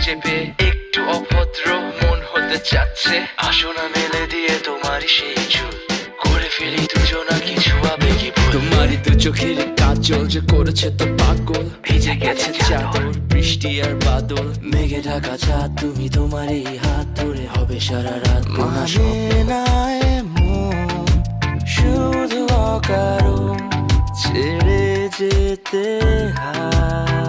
চেপে একটু অভদ্র মন হতে চাচ্ছে, আসো না মেলে দিয়ে তোমারই সেই চুল, করে ফেলি দুজনা কিছু আবেগী ভুল। তোমারই দু চোখের কাজল যে করেছে তো পাগল, ভিজে গেছে চাদর বৃষ্টি আর বাদল, মেঘে ঢাকা চাঁদ তুমি তোমার এই হাত ধরে হবে সারা রাত গোনা স্বপ্ন। শুধু অকারণ ছেড়ে যেতে হয়।